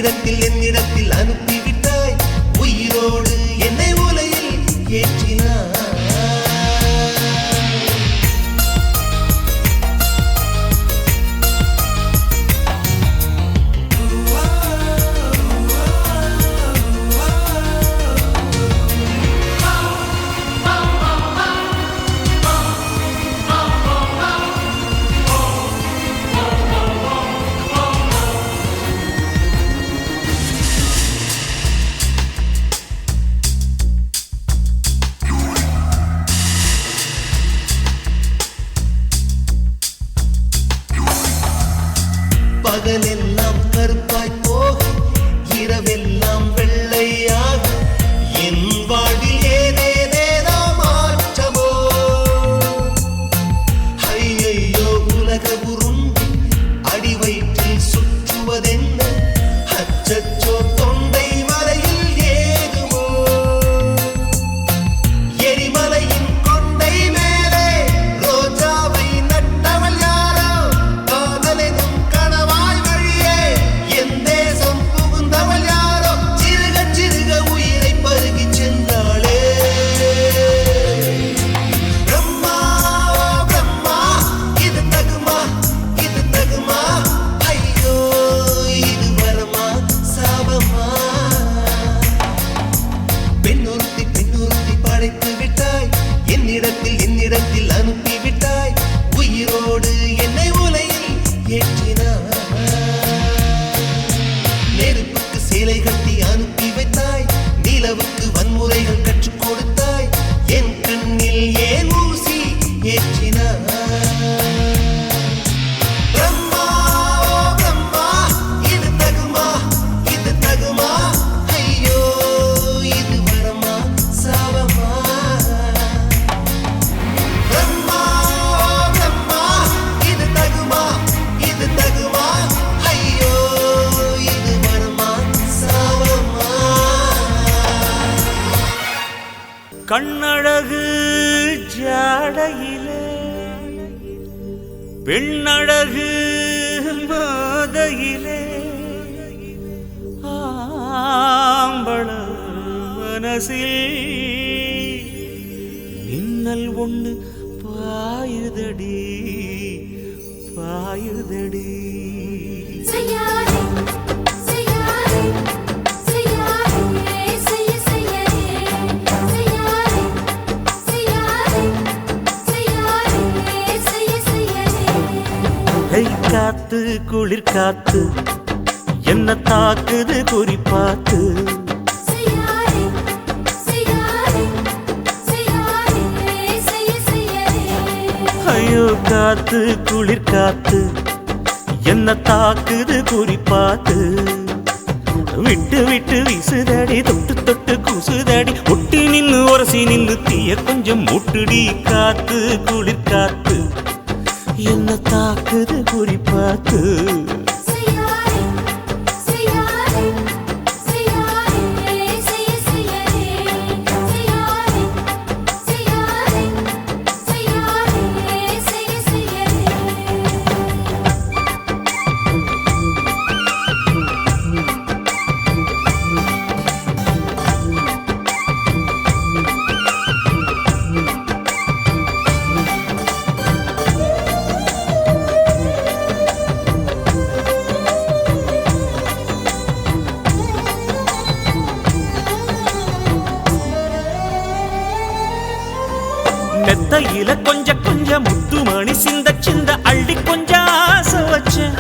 என்னிடத்தில் அனுப்பிவிட்டாய் உயிரோடு என்னை உலையில் ஏற்றினாய் பகலெல்லாம் கருப்பாய் போக இரவெல்லாம் வெள்ளையாக என் வாழ்வில் ஏதேதேதோ மாற்றமோ ஐயையோ உலக உருண்டி அடி வயிற்றில் சுற்றுவதென்ன அச்சச்சோ தொண்டை மலையில் ஏதுமோ எரிமலையின் கொண்டை மேலே ரோஜாவை நட்டவள் யாரோ காதலெனும் கணவாய் வழியே என் தேசம் புகுந்தவள் யாரோ சிறுக சிறுக உயிரை பருகி சென்றாளே பிரம்மா பிரம்மா இது தகுமா ஐயோ இது வரமா சாபமா பெண்ணொருத்தி படைத்து விட்டாய் என்னிடத்தில் அனுப்பிவிட்டாய் உயிரோடு என்னை உலையில் ஏற்றினாய் நெருப்புக்கு சேலை கட்டி அனுப்பி வைத்தாய் நிலவுக்கு வன்முறைகள் கற்றுக் கொடுத்தாய் என் கண்ணில் ஏன் ஊசி ஏற்றினாய் பிரம்மா பிரம்மா இது தகுமா ஐயோ இது வரமா சாபமா பிரம்மா பிரம்மா இது தகுமா ஐயோ இது வரமா சாபமா கண்ணழகு ஜாடையிலே பெண்ணழகு மாதையிலே ஆம்பள மனசில் மின்னல் ஒண்ணு பாயுதடி காத்து குளிர் காத்து என்ன தாக்குது குறிப்பாத்து ஐயோ காத்து குளிர் காத்து என்ன தாக்குது குறிப்பாத்து விட்டு விட்டு வீசுதடி தொட்டு தொட்டு கூசுதடி ஒட்டி நின்னு உரசி நின்னு தீய கொஞ்சம் முட்டுடி காத்து குளிர் காத்து என்ன தாக்குது குறிப்பாத்து மெத்தையில கொஞ்ச முத்துமணி சிந்த அள்ளி கொஞ்சம் ஆசை வச்சேன்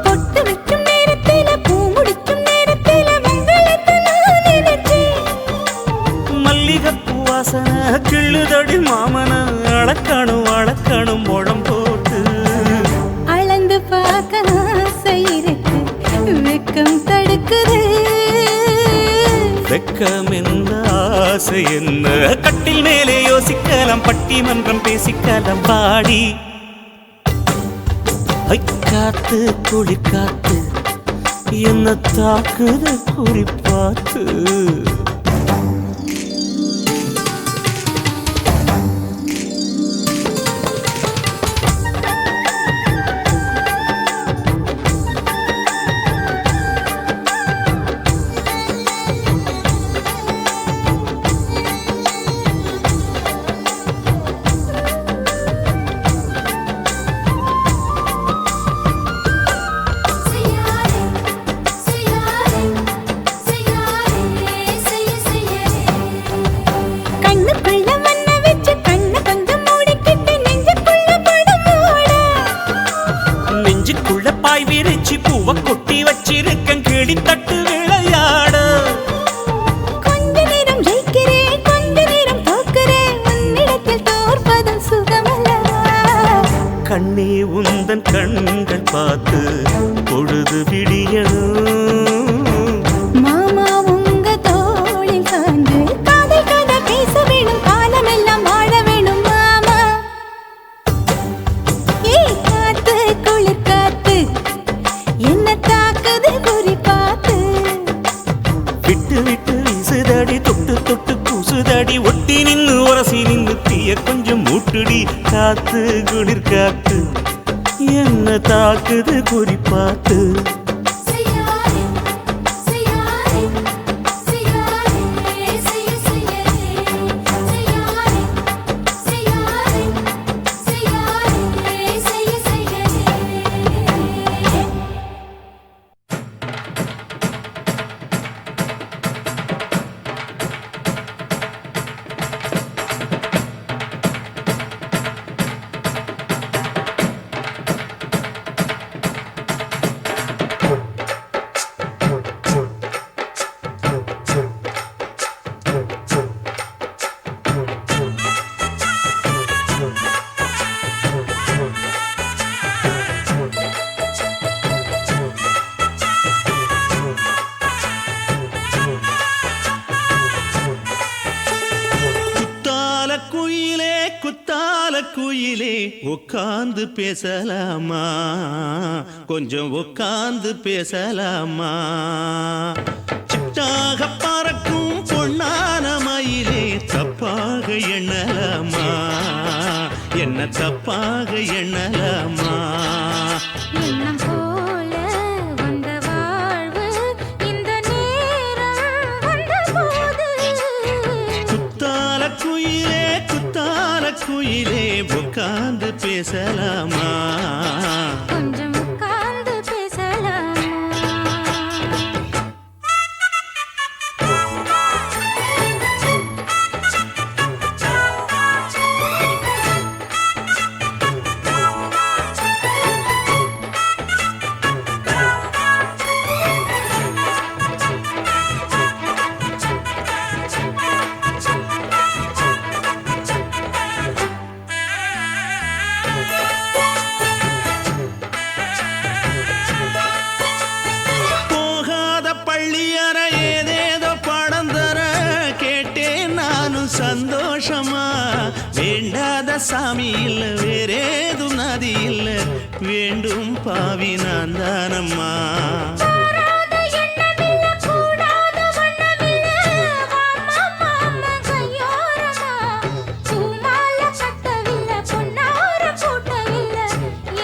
பொட்டு வைக்கும் நேரத்தில பூ முடிக்கும் நேரத்தில மங்களத்தை நான் நினைச்சேன் மல்லிகைப்பூ வாசனை கிள்ளுதடி மாமன அளக்கணும் முழம் போட்டு அளந்து பார்க்க ஆசை இருக்கு வெக்கம் தடுக்குது வெக்கம் என்ன ஆசை என்ன கட்டில் மேலே யோசிக்கலாம் பட்டிமன்றம் பேசிக்கலாம் பாடி காத்து குளிர் காத்து என்ன தாக்குது குறிப்பாத்து பூவ கொட்டி வச்சிருக்கேன் கிளி தட்டு விளையாட. கொஞ்ச நேரம் ஜெயிக்கிறேன் கொஞ்ச நேரம் தோக்கிறேன் உன்னிடத்தில் தோற்பதும் சுகமல்லவா. கண்ணே உந்தன் கண்கள் பார்த்து பொழுது விடியணும். மாமா உங்க தோளில் சார்ந்து காதல் கதை பேச வேணும் காலமெல்லாம் வாழ வேணும் மாமா. ஏய் காத்து குளிர் காத்து என்ன தாக்குது குறி பார்த்து. விட்டு விட்டு வீசுதடி தொட்டு தொட்டு பூசுதடி ஒட்டி நின்னு உரசி நின்னு தீய கொஞ்சம் மூட்டுடி. காத்து குளிர் காத்து என்ன தாக்குது குறி பார்த்து. செய்யாதே செய்யாதே செய்யாதே செய்ய செய்யாதே செய்யாதே செய்யாதே செய்யாதே செய்ய செய்யாதே. குத்தால குயிலே குத்தால குயிலே உட்கார்ந்து பேசலாமா, கொஞ்சம் உட்கார்ந்து பேசலாமா. சிட்டாக பறக்கும் பொன்னான மயிலே தப்பாக எண்ணலாமா, என்ன தப்பாக எண்ணலாமா. எண்ணம் போல வந்த வாழ்வு இந்த நேரம் வந்தபோது. குத்தால குயிலே குத்தால குயிலே உட்கார்ந்து பேசலாமா, கொஞ்சம் உட்கார்ந்து பேசலாமா. போகாத பள்ளியற ஏதேதோ படம் தர கேட்டேன் நானும் சந்தோஷமா. வேண்டாத சாமி இல்ல வேறேதும் நதி இல்ல வேண்டும் பாவி நான் தானம்மா. கூடாத எண்ணமில்ல கூடாத வண்ணமில்ல வாமா மாமா கையோரமா. பூமால கட்டவில்லை பொன்னார கூட்டவில்லை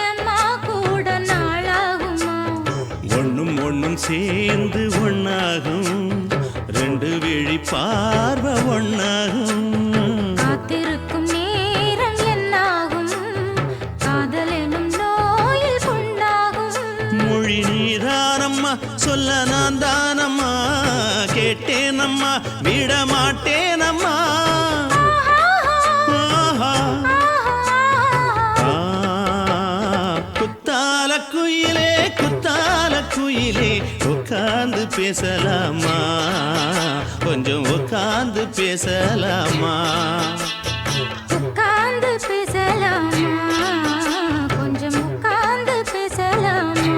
ஏம்மா கூட நாளாகுமா. ஒண்ணும் ஒண்ணும் சேர்ந்து ஒண்ணாகும், ரெண்டு விழி பார்வை ஒண்ணாகும். காத்திருக்கும் நேரம் என்னாகும் காதல் எனும் நோயில் புண்ணாகும். மொழி நீதானம்மா சொல்ல நான் தானம்மா, கேட்டேனம்மா விட மாட்டேனம்மா. ஆஹா. குத்தால குயிலே குத்தால குயிலே உட்கார்ந்து பேசலாமா, கொஞ்சம் உட்கார்ந்து பேசலாமா. உட்கார்ந்து பேசலாமா, கொஞ்சம் உட்கார்ந்து பேசலாமா.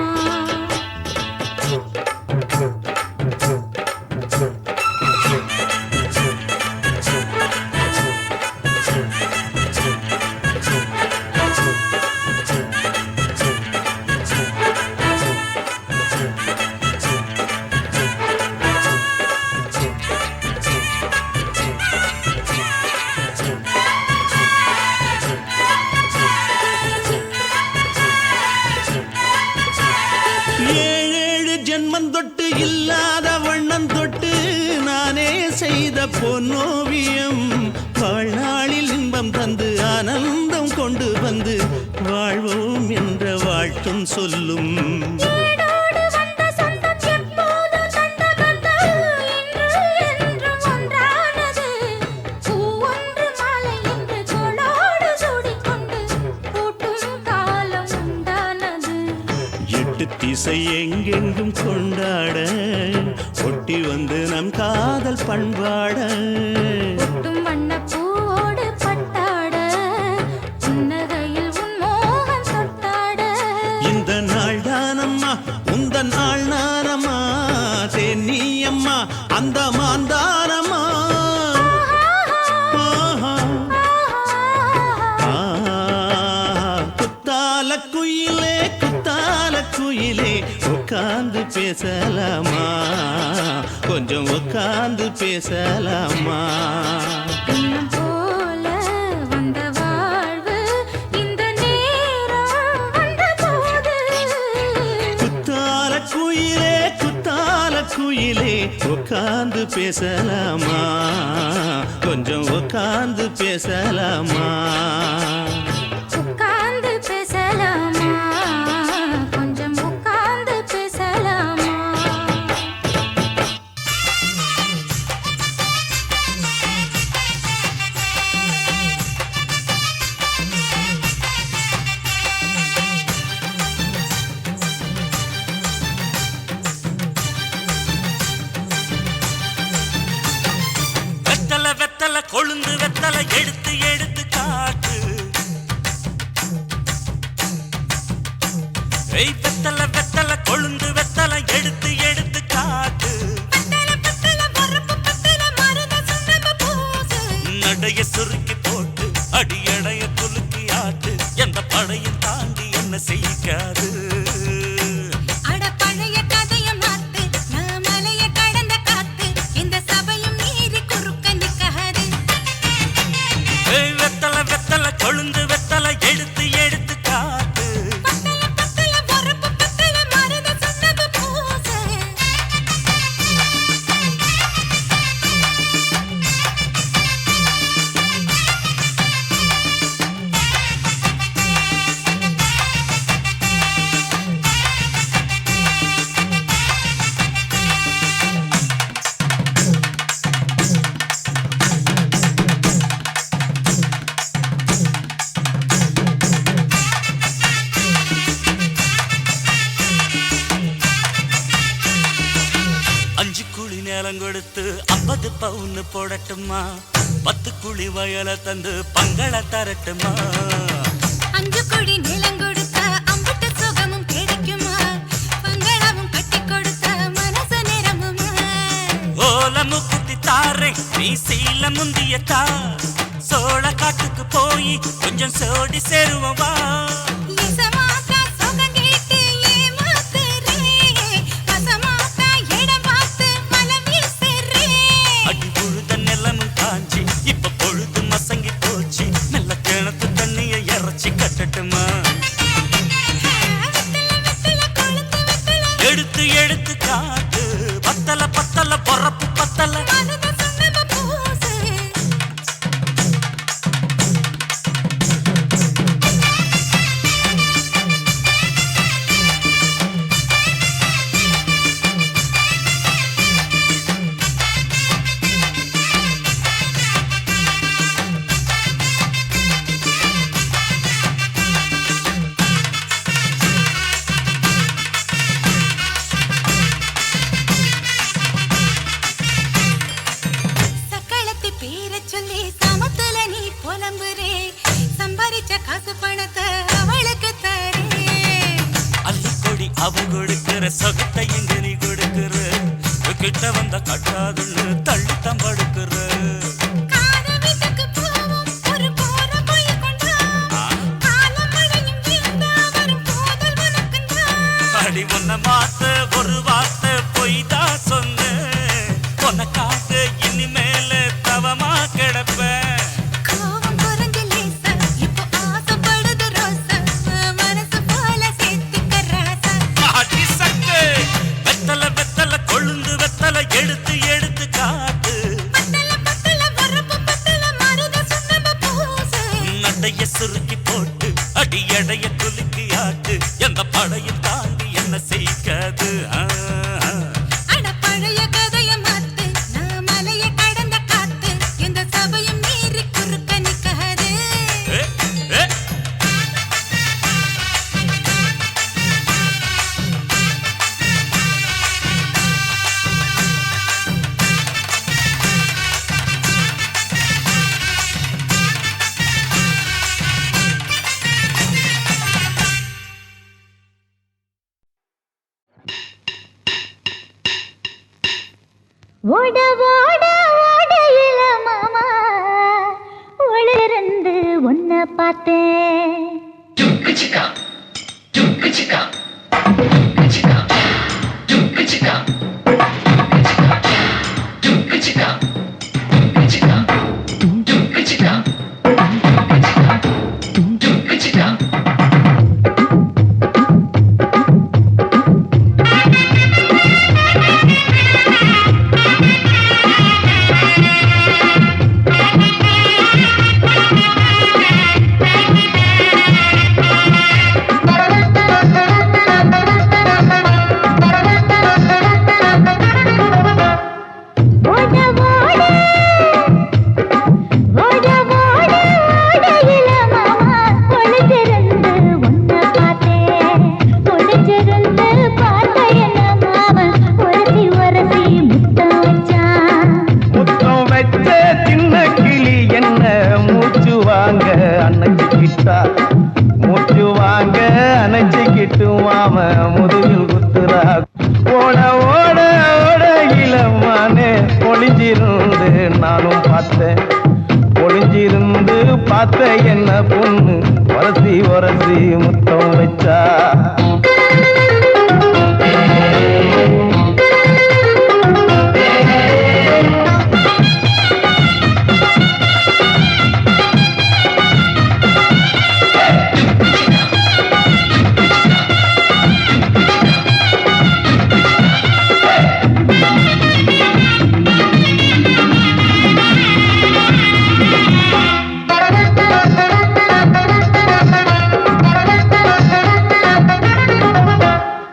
ஏழேழு ஜென்மம் தொட்டு இல்லாத வண்ணம் தொட்டு நானே செய்த பொன்னோவியம். வாழ்நாளில் இன்பம் தந்து ஆனந்தம் கொண்டு வந்து வாழ்வோம் என்ற வாழ்த்தும் சொல்லும். ஏடோடு வந்த சொந்தம் எப்போது தந்த பந்தம் இன்று என்றும் ஒன்றானது. பூவொன்று மாலை என்று தோளோடு சூடிக்கொண்டு பூட்டும் காலம் உண்டானது. எட்டு திசை எங்கே எங்கெங்கும் கொண்டாட ஒட்டி வந்து நம் காதல் பண்பாட ஒட்டும் வண்ணப்பூவோடு பட்டாட புன்னகையில் உன் மோகம் தொட்டாட இந்த நாள் தானம்மா உந்த நாள் நானம்மா தேனி அம்மா அந்த மாந்தானம்மா குத்தால குயிலே குத்தால குயிலே உட்கார்ந்து பேசலாமா கொஞ்சம் உட்கார்ந்து பேசலாமா இன்னும் போல வந்த வாழ்வு இந்த நேரம் வந்தபோது குத்தால குயிலே உட்கார்ந்து பேசலாமா கொஞ்சம் உட்கார்ந்து பேசலாமா உட்கார்ந்து பேசலாமா கொஞ்சம் உட்கார்ந்து பேசலாமா வெத்தல வெத்தல கொழுந்து வெத்தல எடுத்து எடுத்து காட்டு வெத்தல வெத்தல கொழுந்து வெத்தல எடுத்து எடுத்து காட்டு நடைய சுருக்கி போட்டு அடியடைய குலுக்கி ஆட்டு எந்த படையும் தாண்டி என்ன செய்யாது அட பழைய கதைய மாத்து நான் மலைய கடந்த காத்து இந்த சபையும் மீறி குறுக்க நிக்காது வெத்தல வெத்தல கொழுந்து வெத்தல எடுத்து எடுத்து காட்டு பத்தல பொறுப்பு பத்தல மருத சொன்னது பூசு அஞ்சு குழி நேரம் கொடுத்து 50 பவுன் போடட்டுமா 10 குழி வயல தந்து பங்கள தரட்டுமா 5 கோடி நிலம் கொடுத்தா அம்புட்டு சுகமும் கிடைக்குமா பங்களாவும் கட்டி கொடுத்தா மனசு நிரம்புமா ஓல முக்குத்தி தாரே நீ சீல முந்தியத்தா சோழ காட்டுக்கு போய் கொஞ்சம் சோடி சேருவோம் வா இசமாத்தா சுகம் கேட்டு ஏமாத்துறே வசமாத்தா இடம் பார்த்து மலம் வீசுறே அடி புழுத நிலமும் காஞ்சி இப்ப பொழுது மசங்கி போச்சு நல்ல கிணத்து தண்ணிய இறச்சி கட்டட்டுமா வெத்தல கொழுந்து வெத்தல எடுத்து எடுத்து காட்டு பத்தல பத்தல பொறப்பு பத்தல மருத சொன்னது பூசு சக்களத்தி பேரை சொல்லி சமத்துல நீ புலம்புறே சம்பாரிச்ச காசு பணத்தை அவளுக்கு தரே அள்ளிக்கொடி அவ கொடுக்கிற சொகத்தை எங்க நீ கொடுக்கிற கிட்ட வந்த கட்டாதுன்னு தள்ளித்தான் படுக்கிற காத வீட்டுக்கு போவோம் ஒரு போற போய் கொண்டா காலமழையும் வீழ்ந்தா வரும் போதல் உனக்குண்டா அடி உன்ன மாத்த ஒரு வார்த்தை பொய் தான் சொன்ன உனக்காக இனிமேல தவமா கிடப்பேன் கோவம் குறைஞ்சு லேசா இப்போ ஆசைப்படுது ரோசா மனசு போல சேர்த்துக்க ராசா அடி சக்கு வெத்தல வெத்தல கொழுந்து வெத்தல எடுத்து எடுத்து காட்டு பத்தல பத்தல ஓட ஓட ஓடையில மாமா ஒளிருந்து உன்னை பார்த்தேன். மூச்சு வாங்க அணைச்சிக்கிட்டு மாம முதுகில் குத்துறா. ஓட ஓட ஓட இளமானே ஒளிஞ்சிருந்து நானும் பார்த்தேன். ஒளிஞ்சிருந்து பார்த்த என்ன பொண்ணு உரசி உரசி முத்தம் வச்சா.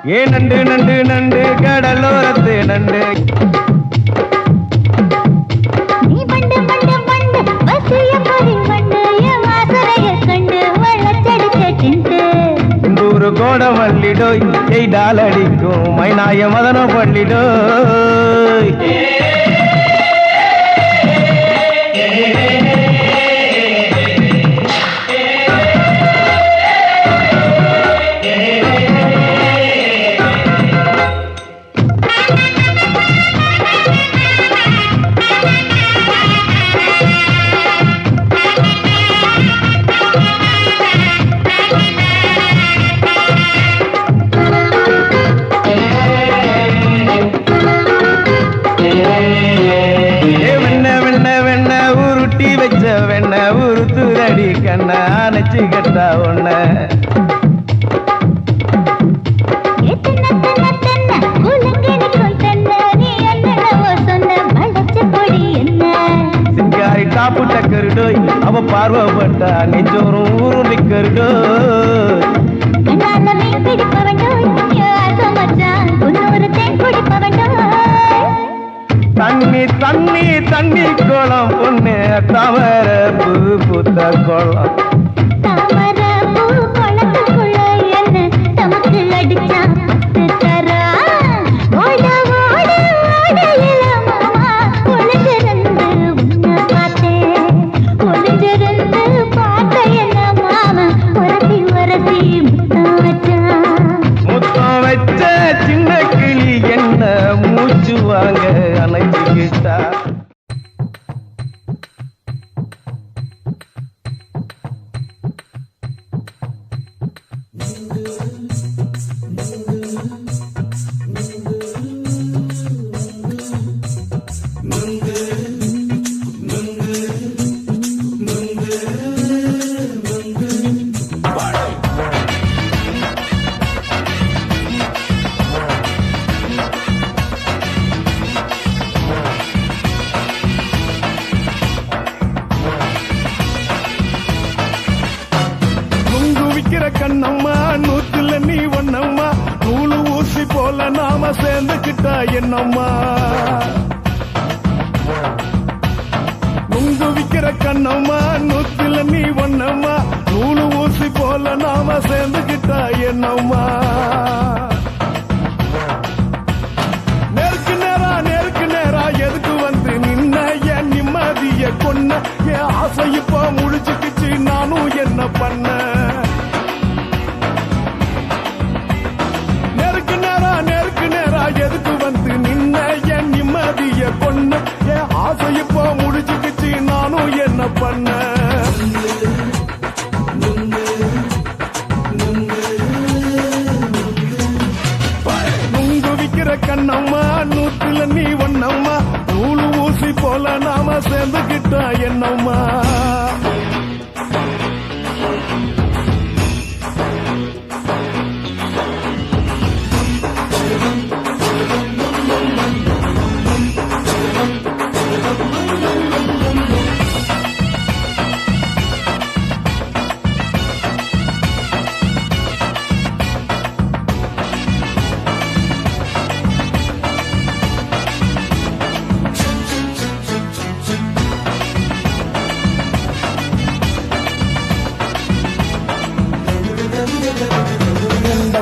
ஏ நண்டு நண்டு நண்டு கடலோரத்து நண்டு. நீ பண்டு பண்டு பண்டு வசிய பறி பண்டு என் வாசரைய கண்டு வளச்சடிச்ச சிண்டு. இந்தூரு கோட மல்லிடோய் எய்டால் அடிக்கும் மைனாய மதன பள்ளிடோய். வெண்ண உருத்துரடி கண்ண அணைச்சி கட்டா ஒண்ண. சிங்காரி டாப்பு டக்கருடோய் அவ பார்வப்பட்டா நெஞ்சோறும் ஊரும் நிக்கருடோய். தண்ணி தண்ணி தண்ணி கோலம் பொண்ணு தவற பூ பூத்த கோலம். தாமர பூ குளத்துக்குள்ள என்ன தமக்கு அடிச்சா தரா. ஓட ஓட ஓடையில மாமா ஒளிஞ்சிருந்து உன்னை பார்த்தேன். ஒளிஞ்சிருந்து பார்த்த என்ன மாமா உரசி உரசி முத்தம் வச்சான். முத்தம் வச்ச சின்ன கிளி என்ன மூச்சு வாங்க அணைச்சிக்கிட்டா. கண்ணம்மா நூத்துல நீ ஒண்ணம்மா நூலு ஊசி போல நாம சேர்ந்துக்கிட்டா என்னம்மா. நுங்கு விக்கிற கண்ணம்மா நூத்துல நீ ஒண்ணம்மா நூலு ஊசி போல நாம சேர்ந்துக்கிட்டா என்னம்மா. நேருக்கு நேரா எதுக்கு வந்து நின்ன என் நிம்மதிய கொன்ன. என் ஆசை இப்ப முடிச்சுக்கிச்சு நானும் என்ன பண்ண. நேருக்கு நேரா எதுக்கு வந்து நின்ன என் நிம்மதிய கொன்ன. கண்ணம்மா நூற்றுல நீ ஒன்னம்மா நூலு ஊசி போல நாம சேர்ந்துகிட்டா என்னம்மா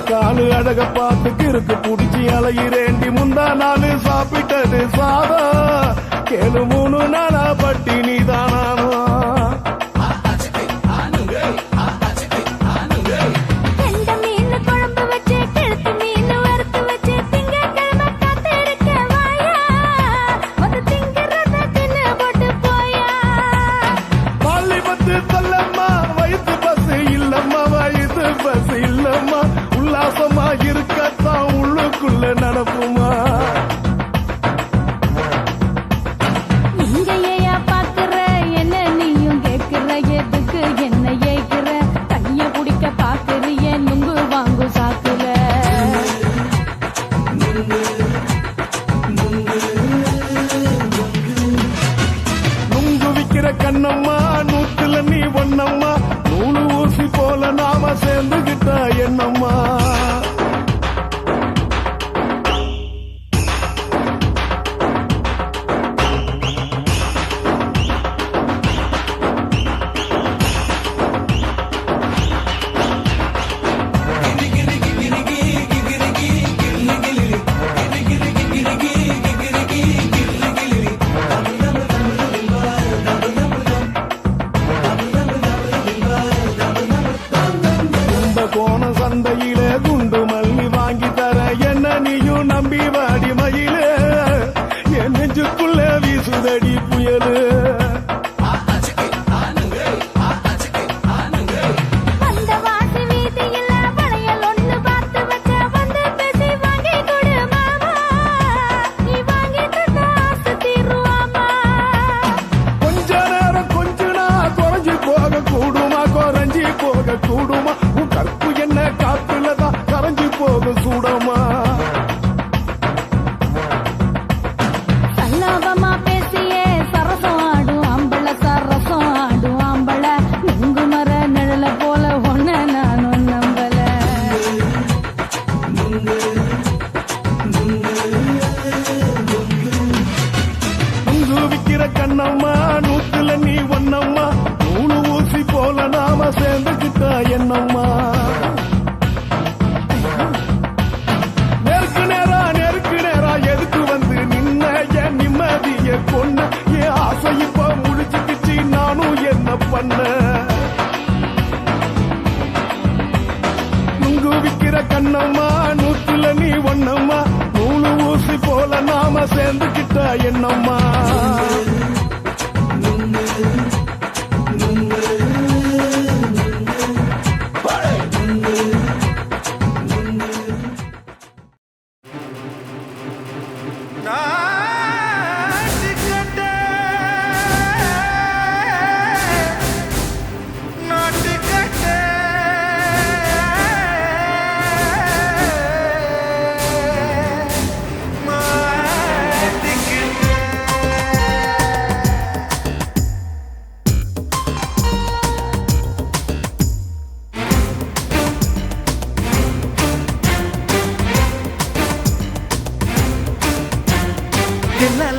காலு அழக பார்த்து கிறுக்கு புடிச்சி அலையிறேண்டி முந்தா நாலு சாப்பிட்டது சாதம் கேளு 3 நாளா பட்டினி தானானோ உல்லாசமா இருக்கத்தான் உள்ளுக்குள்ள நடப்புமா நீங்க ஏயா பாக்குற என்ன நீயும் கேக்குற எதுக்கு என்ன ஏய்க்கிற கைய பிடிக்க பாக்குறிய நுங்கு வாங்கு சாக்குற நுங்கு விக்கிற கண்ணம்மா நூத்துல நீ ஒன்னம்மா நூலு ஊசி போல நாம சேர்ந்துகிட்டா என்னம்மா சந்தையிலே குண்டு மல்லி வாங்கி தர என்ன நீயும் நம்பி வாடி மயிலே என் நெஞ்சுக்குள்ள வீசுதடி புயலு கொஞ்ச நேரம் கொஞ்ச நாள் குறைஞ்சி போக கூடுமா குறைஞ்சி போக கூடுமா கற்பு என்ன காத்துலதான் கரைஞ்சு போக சூடமா சல்லாபமா பேசியே சரசம் ஆடும் ஆம்பள சரசம் ஆடும் ஆம்பள நுங்கு மர நிழல போல ஒன்ன நானும் நம்பல நுங்கு விக்கிற கண்ணம்மா நூத்துல நீ ஒன்னம்மா நூலு ஊசி போல நாம சேர்ந்துகிட்டா என்னம்மா நெருக்கு நேரா எதுக்கு வந்து நின்ன என் நிம்மதிய கொன்ன என் ஆசை இப்ப முடிச்சுக்கிச்சு நானும் என்ன பண்ண நுங்கு விக்கிற கண்ணம்மா நூத்துல நீ ஒன்னம்மா நூலு ஊசி போல நாம சேர்ந்துகிட்டா என்னம்மா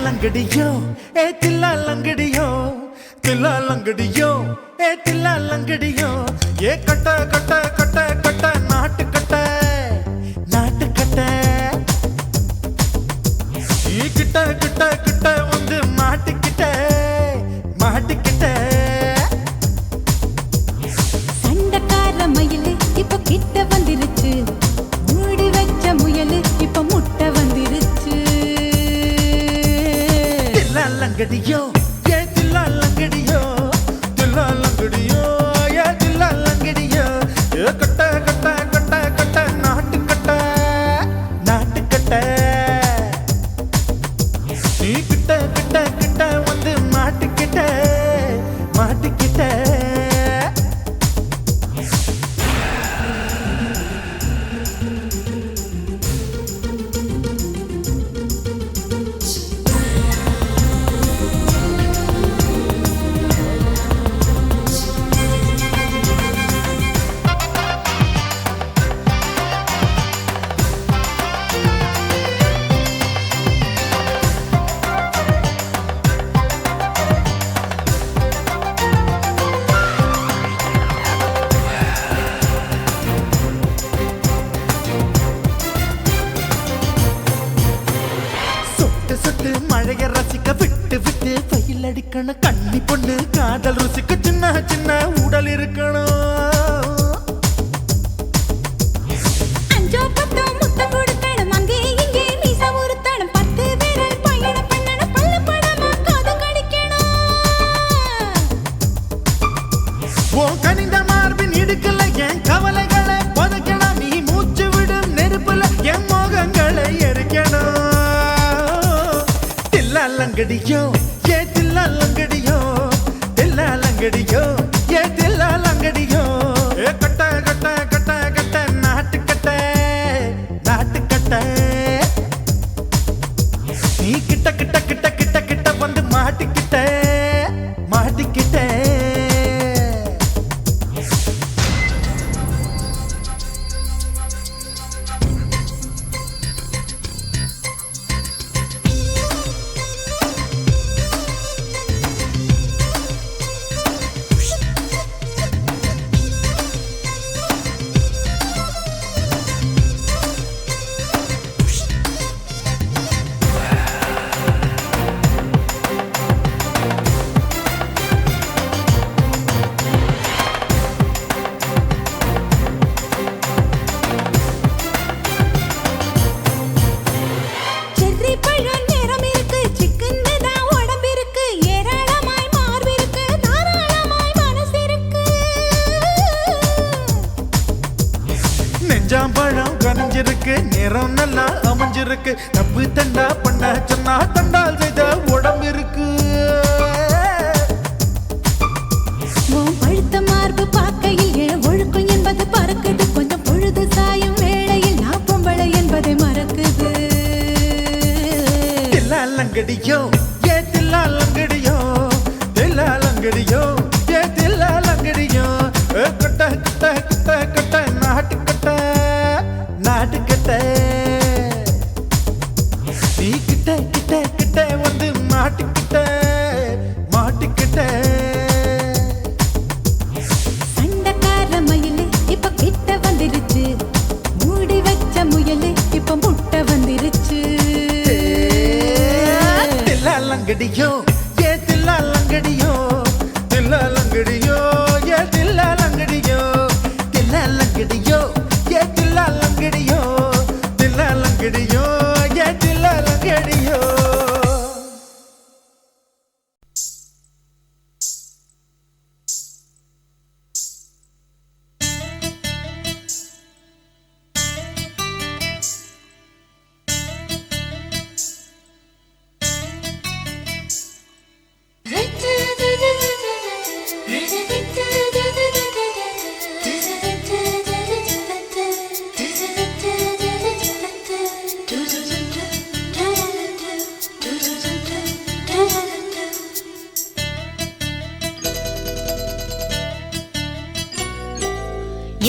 லங்கடியோ ஏ தில்லா லங்கடியோ தில்லா லங்கடியோ ஏ தில்லா லங்கடியோ ஏ கட்ட கட்ட கட்ட கட்ட நாட்டு கட்ட நாட்டு கட்ட ஈ கிட்ட கிட்ட கிட்ட வந்து மாட்டிக்கிட்ட மாட்டிக்கிட்ட சண்டக்கார மயிலு இப்ப கிட்ட வந்துருச்சு மூடி வச்ச முயலு இப்ப முட்டை வந்துருச்சு தில்லா லங்கடியோ ஏ தில்லா லங்கடியோ தில்லா லங்கடியோ ஏ தில்லா லங்கடியோ ஏ கட்ட கட்ட கட்ட கட்ட நாட்டு கட்ட நாட்டு கட்ட நீ கிட்ட கிட்ட கிட்ட வந்து மாட்டிக்கிட்ட மாட்டிக்கிட்ட சொட்டு மழைய ரசிக்க விட்டு விட்டு வெயில் அடிக்கணும் கண்ணி பொண்ணு காதல் ருசிக்க சின்ன சின்ன உடல் இருக்கணும் அஞ்சோ பத்தோ முத்தம் கொடுக்கணும் அங்கே இங்கே மீசா உருத்தணும் 10 விரல் பயணம் பண்ணணும் பல்ல படமா காது கடிக்கணும் ஓ கனிந்த மார்பின் இடுக்கல என் கவலைகளை புதைக்கணும் நீ மூச்சு விடும் நெருப்புல என் மோகங்களை எரிக்கணும் தில்லாலங்கடியோ ஏ தில்லாலங்கடியோ தில்லாலங்கடியோ ஏ தில்லாலங்கடியோ ஏ கட்ட கட்ட கட்ட கட்ட நாட்டுக்கட்ட நாட்டுக்கட்ட நீ கிட்ட கிட்ட கிட்ட கிட்ட கிட்ட வந்து மாட்டிக்கிட்ட மாட்டிக்கிட்ட செர்ரி பழம் நிறம் இருக்கு சிக்கன்னு தான் உடம்பு இருக்கு ஏராளமாய் மார்பு இருக்கு தாராளமாய் மனசு இருக்கு நெஞ்சாம்பழம் கனிஞ்சிருக்கு நிறம் நல்லா அமைஞ்சிருக்கு தப்பு தண்டா பண்ண சொன்னா தண்டால் செய்த உடம்பு இருக்கு உன் பழுத்த மார்பு பார்க்கையில் என் ஒழுக்கம் என்பது பறக்குது கொஞ்சம் பொழுது சாயும் வேளையில் நான் பொம்பளை என்பதை மறக்குது தில்லாலங்கடியோ ஏ தில்லாலங்கடியோ தில்லாலங்கடியோ ஏ தில்லாலங்கடியோ கட்ட கட்ட கட்ட கட்ட நாட்டுக்கட்ட நாட்டுக்கட்ட நீ கிட்ட கிட்ட கிட்ட வந்து மாட்டிக்கிட்ட மாட்டிக்கிட்ட சண்டைக்கார மயிலு இப்ப கிட்ட வந்துருச்சு மூடி வச்ச முயலு இப்ப முட்டை வந்துருச்சு தில்லாலங்கடியோ ஏ தில்லாலங்கடியோ தில்லாலங்கடியோ ஏ தில்லாலங்கடியோ தில்லாலங்கடியோ ஏ தில்லாலங்கடியோ தில்லாலங்கடியோ ஏ தில்லாலங்கடியோ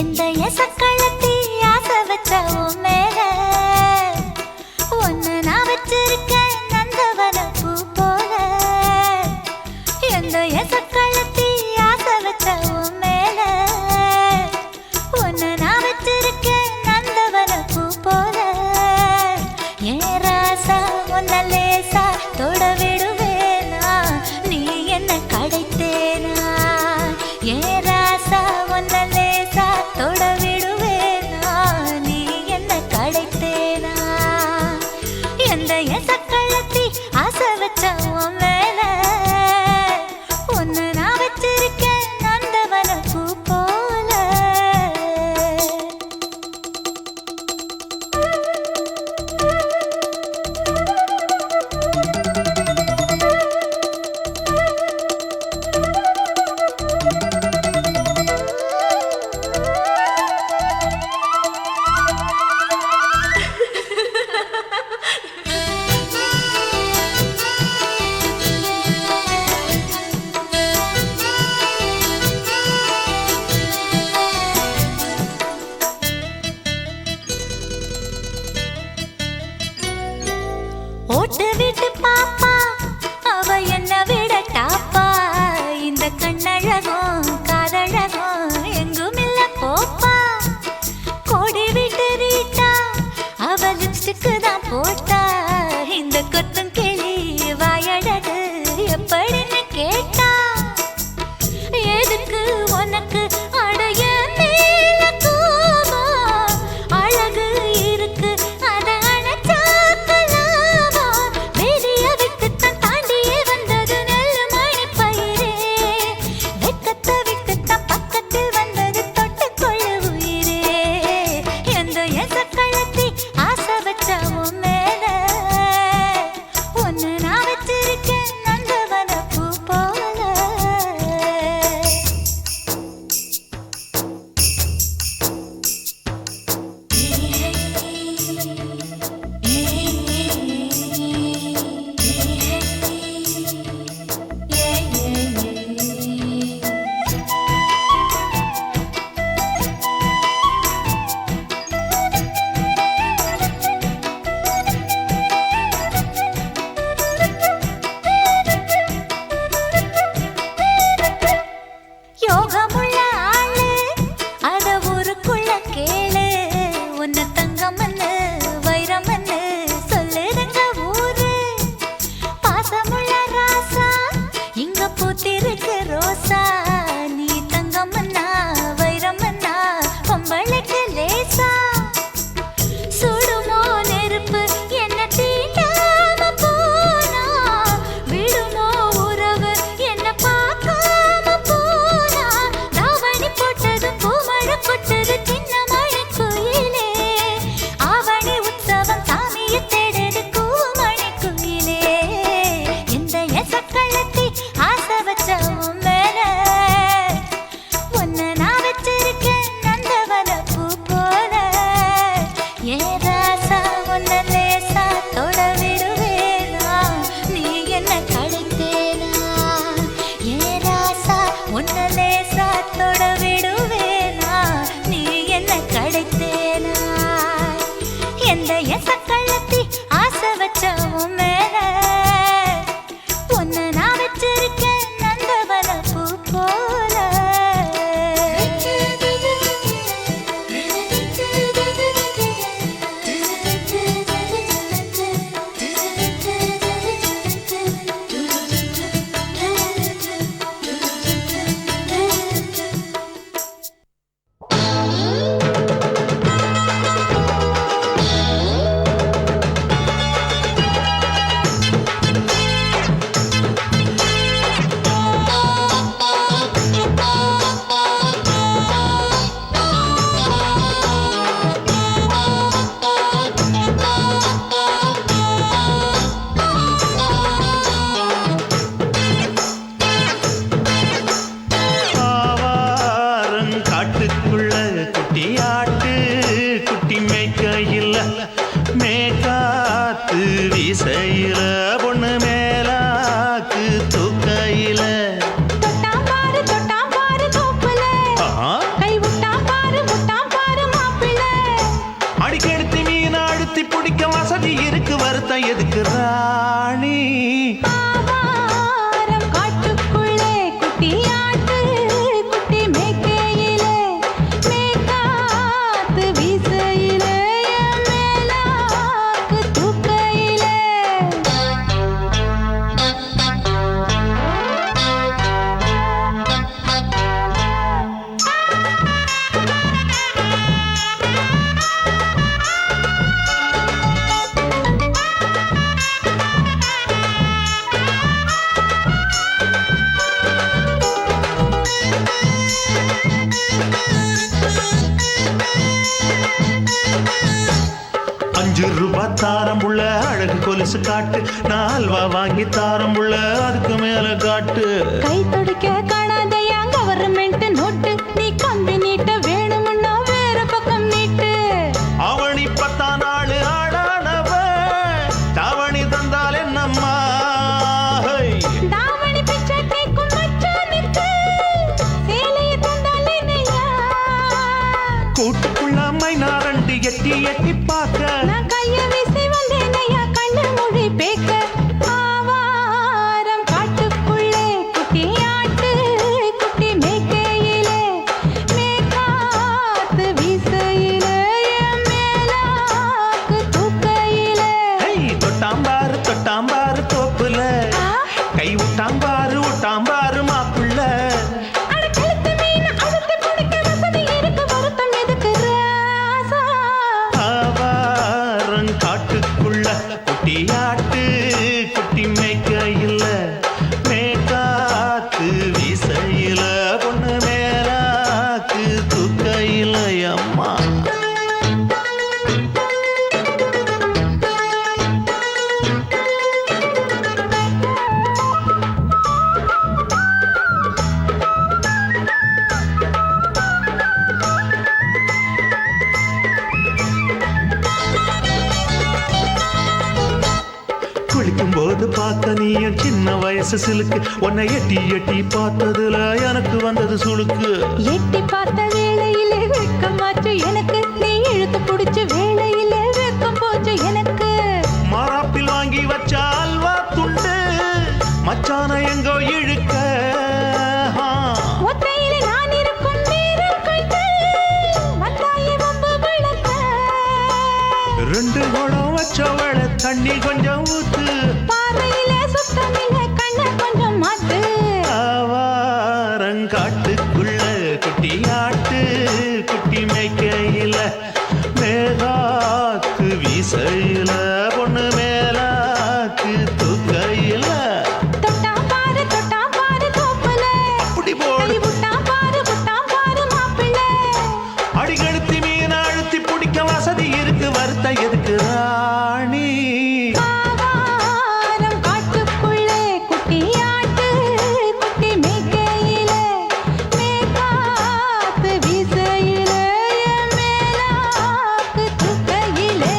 இந்த எசக்களத்தி ஆசை வச்ச உன் மேல ஒன்னு நான் வச்சிருக்கேன் நந்தவன பூ போல இந்த எசக்களத்தி ஆசை வச்ச உன் மேல ஒன்னு நான் வச்சிருக்கேன் நந்தவன பூ போல ஏன் ராசா உன்ன லேசா தொட விடுவேனா நீ என்ன கடைத்தேனா ஏன் ராசா உன்ன லேசா தொட விடுவேனா நீ என்ன கடைத்தேனா எந்த எசக்களத்தி ஆசை வச்ச உன் மேல ஒன்னு நான் வச்சிருக்கேன் நந்தவன பூ போல ஓட்டு வீட்டு பாப்பா அவ என்ன விட டாப்பா இந்த கண்ணழகும் காதழகும் எங்கும் இல்ல போப்பா கோடி வீட்டு ரீட்டா அவ லிப்ஸ்டிக்கு தான் போட்டா இந்த கொத்தம் கிளி வாயழகு எப்படின்னு கேட்டா எதுக்கு உனக்கு அடைய மேல கோபம் அழகு இருக்கு அத அணைச்சாக்கலாமா வெளிய விட்டுத்தான் தாண்டியே வந்தது நெல் மணி பயிரே வெக்கத்தை விட்டுத்தான் பக்கத்தில் வந்தது தொட்டுக்கொள்ள உயிரே எந்த எசக்களத்தி ஆசை வச்சா உன் மேல ஒன்னு நான் வச்சிருக்கேன் நந்தவன பூ போல யோகமுள்ள ஆளு அத ஊருக்குள்ள கேளு உன்னை தங்கமன்னு வைரமன்னு சொல்லுதுங்க ஊரு பாசமுள்ள ராசா இங்க பூத்திருக்கு ரோசா நீ தங்கமன்னா வைரமன்னா பொம்பளைக்கு லேசா சுடுமோ நெருப்பு என்ன தீண்டாம போனா விடுமோ உறவு என்ன பார்க்காம போனா தாவணி போட்டது பூமழை கொட்டது சின்ன மழை குயிலே ஆவணி உற்சவம் சாமியை தேடுது கூமணி குயிலே இந்த எசக்களத்தி ஆசை வச்ச உன் மேல ஒன்னு நான் வச்சிருக்கேன் நந்தவன பூ போல ஏ ராசா உன்னை லேசா தொட விடுவேனா நீ என்ன கடித்தேனா ஏ ராசா உன்னை லேசா தொட விடுவேனா நீ என்ன கடித்தேனா எந்த எசக்களத்தி ஆசை வச்ச உன் மேல ஒன்னு நான் வச்சிருக்கேன் நந்தவன பூ போல ஆவாரம் காட்டுக்குள்ள குட்டியாட்டு குட்டி மேய்க்கையில் மேக்காத்து வீசையில பொண்ணு மேலாக்கு தூக்கையில தொட்டாம் பாரு தோப்புல கை விட்டாம் பாரு மாப்பிள்ளை அடிக்கெடுத்து மீன் அழுத்தி பிடிக்க வசதி இருக்கு வருத்தம் எதுக்கு ராணி ஆவாரம் காட்டுக்குள்ளே குட்டியாட்டு குட்டி மேய்க்கையிலே மேய்க்காத்து வீசையிலே என் மேலாக்கு தூக்கையிலே ₹5 தாரம் புள்ள அழகு கொலுசு காட்டு நான் அல்வா வாங்கி தாரம் புள்ள அதுக்கு மேல காட்டு கை துடிக்க காணாதையா கவர்மெண்ட் நோட்டு நீ கம்பி நீட்ட வேணும்னா வேற பக்கம் நீட்டு அவனி 10 நாள் ஆடானவ தாவணி தந்தால் என்னம்மா தாவணி பிச்சை கேக்கும் மச்சானுக்கு சேலையை தந்தாலே நையா கூட்டுக்குள்ள மைனா ரெண்டு எட்டி எட்டி பார்க்க நான் கைய வீசி வந்தேனையா கண்ணு மொழி பேக்க தொட்டாம்பாரு தொட்டாம்பாரு தோப்புல கை விட்டாம்பாரு விட்டாம்பாரு மாப்புள்ள காட்டுக்குள்ள குட்டியாட்டு குட்டி மேய்க்கையில் மேற்காத்து வீசையில பொண்ணு மேலாக்கு தூக்கையில் அம்மா குளிக்கும்போது பார்த்த நீயும் சின்ன வயசு சிலுக்கு உன்னை எட்டி எட்டி பார்த்ததுல எனக்கு வந்தது சுளுக்கு எட்டி பார்த்த வேளையிலே வெக்கமாச்சு எனக்கு நீ இழுத்து பிடிச்ச வேளையிலே வெக்கம் போச்சு எனக்கு மாறாப்பில் வாங்கி வச்ச அல்வா துண்டு மச்சான எங்கோ இழுக்க ஒத்தையிலே நான் இருக்கும் நேரம் கண்டு வந்தாயே வம்பு விளக்க ரெண்டு குடம் வச்சவள தண்ணி கொஞ்சம் ஊத்து பார்வையிலே சுத்தமில்லை கண்ண கொஞ்சம் மாத்து ஆவாரங்காட்டுக்குள்ள குட்டியாட்டு குட்டி மேய்க்கையில மேலாக்கு வீசையில பொண்ணு மேலாக்கு தூக்கையில தொட்டாம் பாரு தோப்புல அப்படி போடு கை விட்டாம் பாரு மாப்பிள்ளை அடிகழுத்தி மீன் அழுத்தி பிடிக்க வசதி இருக்கு வருத்த எதுக்கு ராணி ஆவாரம் காட்டுக்குள்ளே குட்டியாட்டு குட்டி மேய்க்கையிலே மேற்காத்து வீசையிலே மேலாக்கு தூக்கையிலே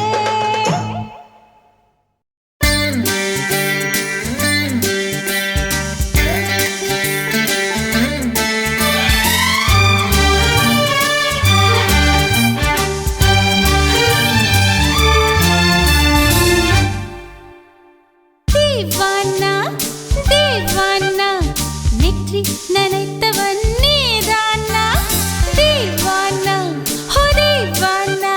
தீவானா தீவானா நெற்றி நினைத்தவன் நீதானா தீவானா ஹோ தீவானா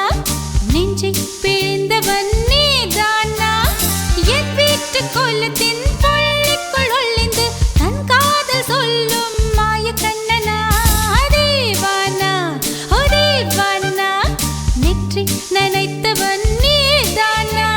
நெஞ்சை பிழிந்தவன் நீதானா என் வீட்டு கொல்லத்தின் பள்ளிக்குள் ஒளிந்து தன் காதல் சொல்லும் மாய கண்ணனா தீவானா ஹோ தீவானா நெற்றி நினைத்தவன் நீதானா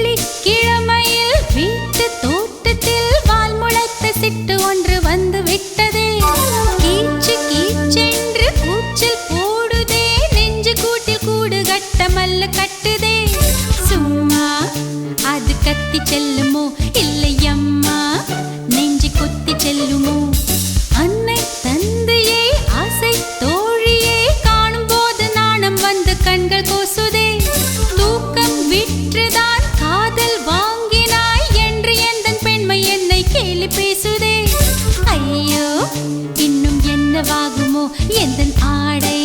வெள்ளிக்கிழமையில் வீட்டு தோட்டத்தில் வால் முளைத்த சிட்டு ஒன்று வந்து விட்டதே கீச்சு கீச்சென்று கூச்சல் போடுதே நெஞ்சு கூட்டில் கூடு கட்ட மல்ல கட்டுதே சும்மா அது கத்தி செல்லுமோ இல்லையம்மா நெஞ்சு கொத்தி செல்லுமோ அன்னை தந்தையே ஆசை தோழியே காணும் போது நாணம் வந்து கண்கள் கூசுதே தூக்கம் விற்றுதான் காதல் வாங்கினாய் என்று எந்தன் பெண்மை என்னை கேலி பேசுதே ஐயோ இன்னும் என்னவாகுமோ எந்தன் ஆடை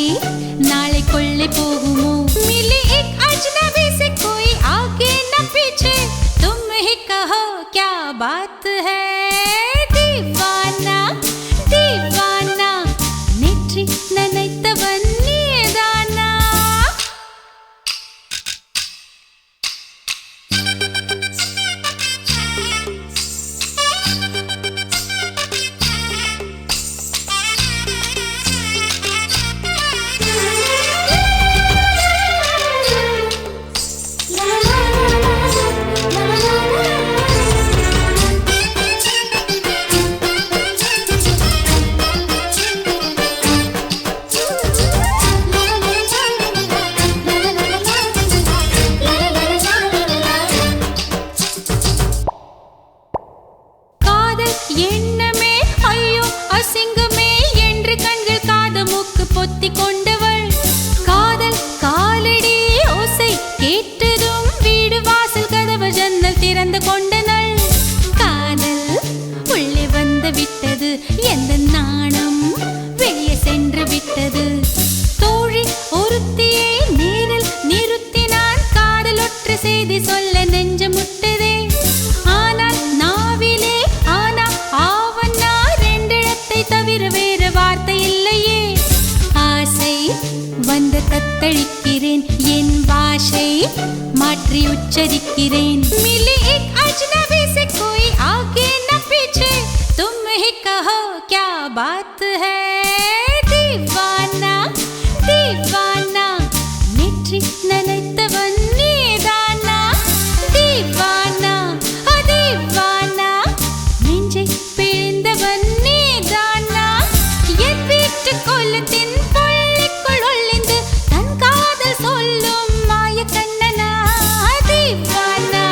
நாளை கொள்ளை போகுமோ मिली एक अजनबी से कोई आगे न पीछे तुम ही कहो क्या बात है दीवाना दीवाना नेற்றி நினைத்தவன் நீதானா la la la la la la la उच्चरिக்கிறேன் मिली एक अजनबी से कोई आगे न पीछे तुम ही कहो क्या बात है दीवाना दीवाना नेற்றி நினைத்தவன் நீதானா दीवाना ओ दीवाना நெஞ்சை பிழிந்தவன் நீதானா என் வீட்டு கோலத்தின் பள்ளிக்குள் ஒளிந்து தன் காதல் சொல்லும் மாய கண்ணனா दीवाना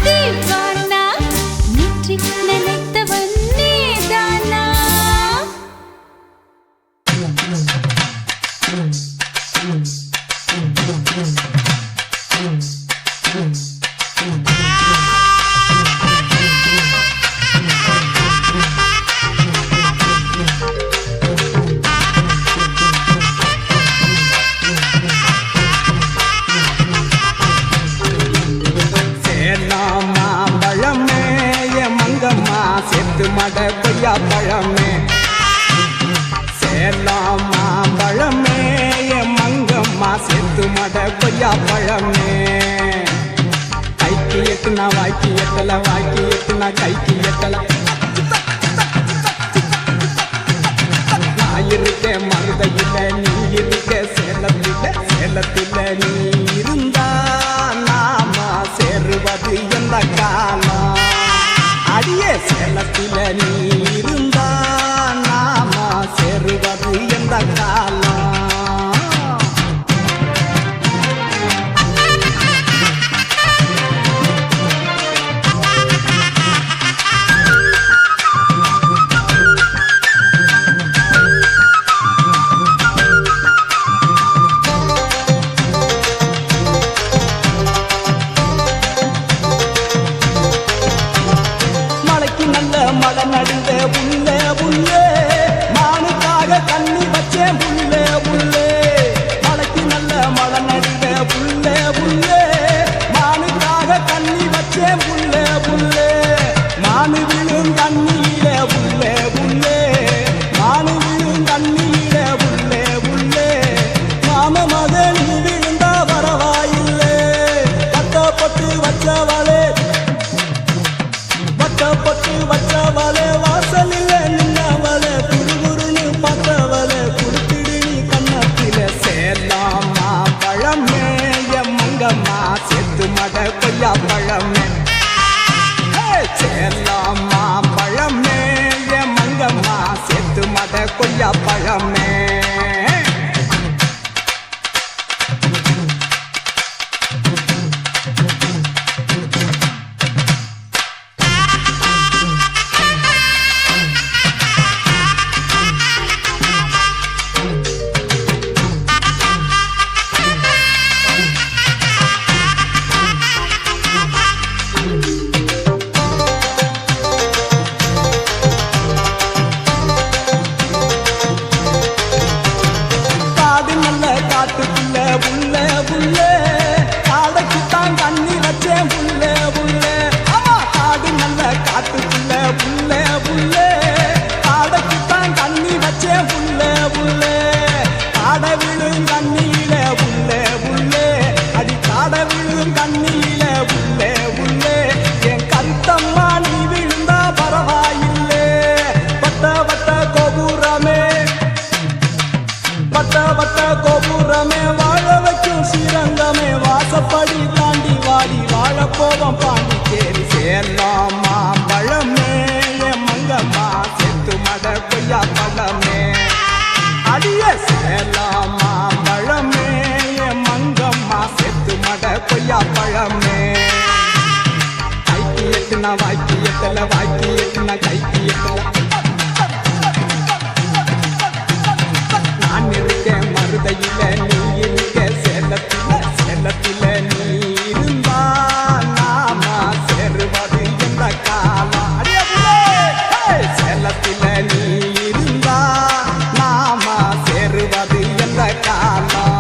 दीवाना நேற்றி நினைத்தவன் நீதானா சேலாமா பழமே என் மங்கம்மா செத்து மட கொய்யா பழமே சேலாமா பழமே என் மங்கம்மா செத்து மட கொய்யா பழமே கைக்கு எட்டுனா வாய்க்கு எட்டல வாய்க்கு எட்டுனா கைக்கு எட்டல நான் இருக்கேன் மருதையில நீ இருக்க சேலத்தில சேலத்தில நீ இருந்தா நாம சேருவது எந்த காலம் அடியே சேலத்தில நீ இருந்தா நாம சேருவது எந்த காலம் மலைக்கு நல்ல மழை நடுங்க புல்லே புல்லே மானுக்காக கண்ணி வச்சேன் புல்லே புல்லே மலைக்கு நல்ல மழை நடுங்க புல்லே புல்லே மானுக்காக கண்ணி வச்சேன் புல்லே புல்லே மானு விழும் கண்ணியில புல்லே புல்லே மானு விழும் கண்ணியில புல்லே புல்லே மாம மகன் விழுந்தா வரவாயில்லே கட்டப்பட்டு வச்சவளே பட்டு வச்சவளே வாசலில் நின்னவளே குறுகுறுன்னு பார்த்தவளே குடுத்திடு நீ கண்ணத்தில சேலாமா பழமே என் மங்கம்மா செத்து மட கொய்யா பழமே சேலாமா பழமே என் மங்கம்மா செத்து மட கொய்யா பழமே காடு நல்ல காட்டுக்குள்ள புல்ல புல்ல காடைக்குத்தான் கண்ணி வச்சேன் புல்ல புல்ல ஆமா காடு நல்ல காட்டுக்குள்ள புல்ல புல்ல காடைக்குத்தான் கண்ணி வச்சேன் புல்ல புல்ல காடை விழும் கண்ணியில புல்ல புல்ல அடி காடை விழும் கண்ணியில புல்ல புல்ல என் கருத்தம்மா நீ விழுந்தா பரவாயில்லே வட்ட வட்ட கோபுரமே வட்ட வட்ட கோபுரமே வாழ வைக்கும் ஸ்ரீரங்கமே வாசப்படி தாண்டி வாடி வாழப்போவம் பாண்டிச்சேரி சேலாமா பழமே என் மங்கம்மா செத்து மட கொய்யா பழமே அடிய சேலாமா பழமே என் மங்கம்மா செத்து மட கொய்யா பழமே கைக்கு எட்டுனா வாய்க்கு எட்டல வாய்க்கு எட்டுனா கைக்கு எட்டல நான் இருக்கேன் மருதையில நீ இருக்க சேலத்தில சேலத்தில நீ இருந்தா நாம சேருவது எந்த காலம் சேலத்தில நீ இருந்தா நாம சேருவது எந்த காலம்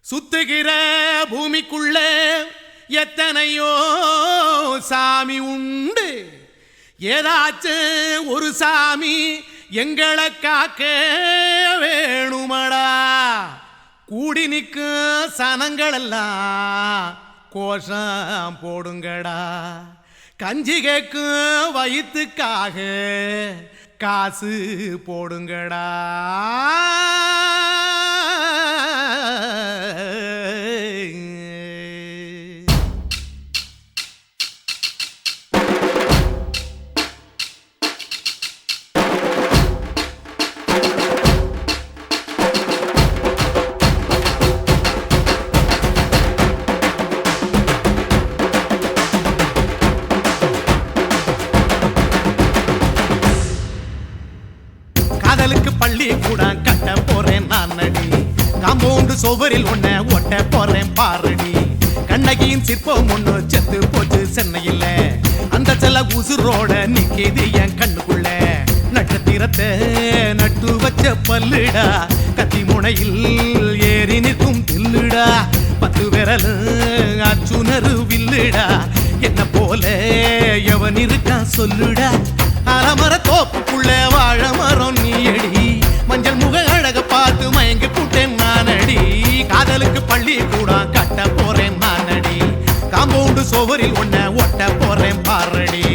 சுத்துகிற பூமிக்குள்ள எத்தனையோ சாமி உண்டு, ஏதாச்சும் ஒரு சாமி எங்களை காக்க வேணுமடா. கூடி நிற்கும் சனங்களெல்லாம் கோஷம் போடுங்கடா. கஞ்சி கேக்கும் வயிற்றுக்காக காசு போடுங்கடா. காதலுக்கு பள்ளி கூட கட்ட போறேன் நான் அடி, காம்பவுண்டு சோவரில் ஒன்ன ஒட்ட போறேன் பாரடி. கண்ணகியின் சிற்பம் ஒண்ணு செத்து போச்சு சென்னையில், அந்த செல்ல உசுரோட நிக்கிது என் கண்ணுக்குள்ள. நட்சத்திரத்தை நட்டு வச்ச பல்லுடா, கத்தி முனையில் ஏறி நிற்கும் தில்லுடா. 10 விரல் அச்சுணரு வில்லுடா, என்ன போல எவன் இருக்கான் சொல்லுடா. அலமர தோப்புக்குள்ள வாழ மரம் நீயடி, மஞ்சள் முக அழக பார்த்து மயங்கி புட்டேன் நானடி. காதலுக்கு பள்ளி கூட கட்ட போறேன் நானடி, காம்பவுண்டு சோவரில் ஒன்ன ஒட்ட போறேன் பாரடி.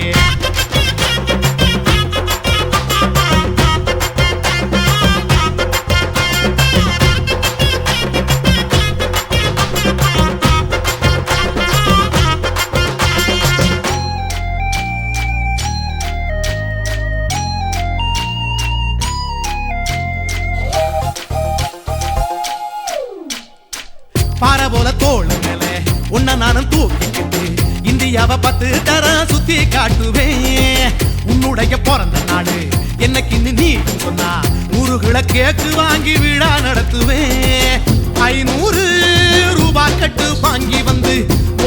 பாறை போல தோள் மேல உன்ன நானும் தூக்கிக்கிட்டு இந்தியாவை 10 தரம் சுத்தி காட்டுவேன். உன்னுடைய பிறந்த நாடு என்னைக்கு நீ சொன்னா 100 கிலோ கேக்கு வாங்கி விழா நடத்துவேன். 500 ரூபாய் கட்டு வாங்கி வந்து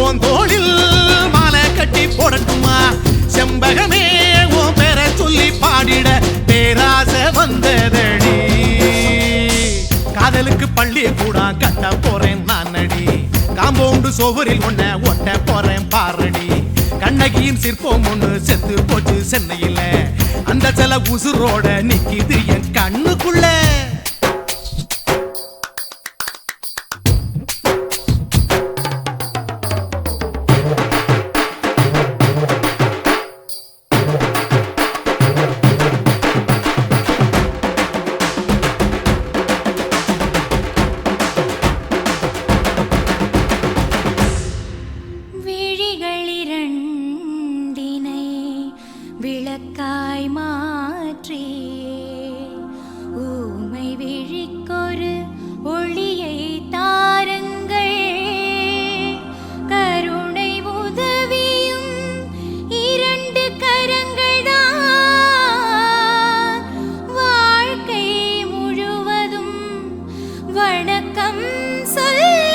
உன் தோளில் மாலை கட்டி போடட்டுமா. செம்பகமே உன் பேரை சொல்லி பாடிட பேராசை வந்ததடி. காதலுக்கு பள்ளி கூட கட்ட போறேன் நானடி, காம்பவுண்டு சோவரில் ஒன்ன ஒட்ட போறேன் பாரடி. கண்ணகியின் சிற்பம் ஒண்ணு செத்து போச்சு சென்னையில், அந்த சில உசுரோட நிக்கிது என் கண்ணுக்குள்ள. விளக்காய் மாற்றி ஊமை விழிக்கொரு ஒளியை தாருங்கள். கருணை உதவியும் 2 கரங்கள் தான், வாழ்க்கை முழுவதும் வணக்கம் சொல்லுங்கள்.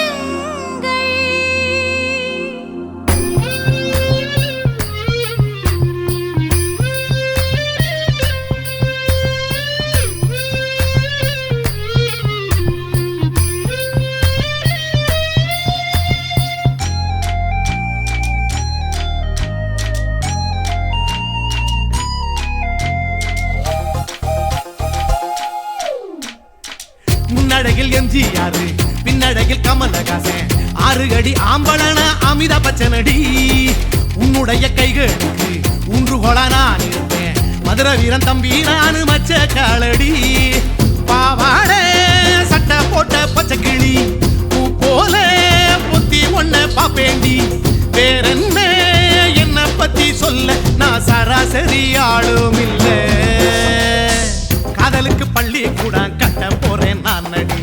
முன்னடையில் எம்ஜிஆர், பின்னடையில் கமலஹாசன், 6 அடி ஆம்பளன அமிதாப் பச்சனடி. உன்னுடைய கைகளுக்கு ஊன்றுகோலா நான் இருப்பேன், மதுரை வீரன் தம்பி நானு மச்ச காலடி. பாவாட சட்டை போட்ட பச்சை கிளி பூ போல பொத்தி ஒன்ன பாப்பேண்டி. வேறென்ன என்ன பத்தி சொல்ல நான் சராசரி ஆளும் இல்ல. காதலுக்கு பள்ளி கூட கட்ட போறேன் நானடி,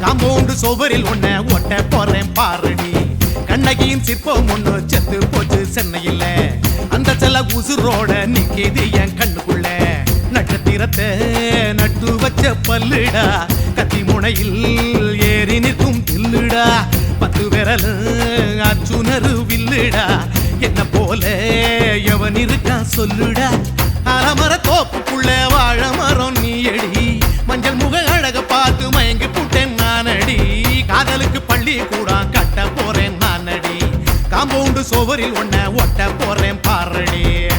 காம்பவுண்டு சோவரில் ஒன்ன ஒட்ட போறேன் பாரடி. கண்ணகியின் சிற்பம் ஒண்ணு செத்து போச்சு சென்னையில், அந்த செல்ல உசுரோட நிக்கிது என் கண்ணுக்குள்ள. நட்சத்திரத்தை நட்டு வச்ச பல்லுடா, கத்தி முனையில் ஏறி நிற்கும் தில்லுடா. 10 விரல் அச்சுணரு வில்லுடா, என்ன போல எவன் இருக்கான் சொல்லுடா. அலமர தோப்புக்குள்ள வாழ மரம் நீயடி, மஞ்சள் முக அழக பார்த்து மயங்கி புட்டேன் நானடி. காதலுக்கு பள்ளி கூட கட்ட போறேன் நானடி காம்பவுண்டு சோவரில் ஒன்ன ஒட்ட போறேன் பாரடி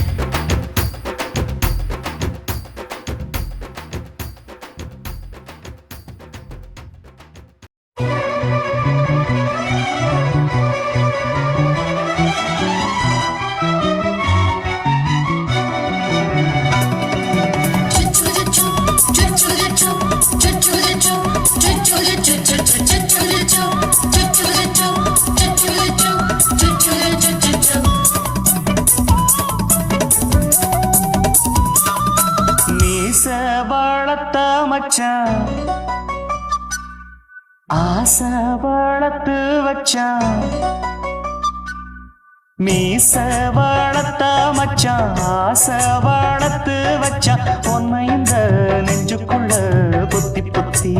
வளர்த்த மச்சான் ஆசை வளர்த்து வச்சான் மீச வளர்த்த மச்சான் ஆசை வளர்த்து வச்சான் உன்னை இந்த நெஞ்சுக்குள்ள புத்தி புத்தி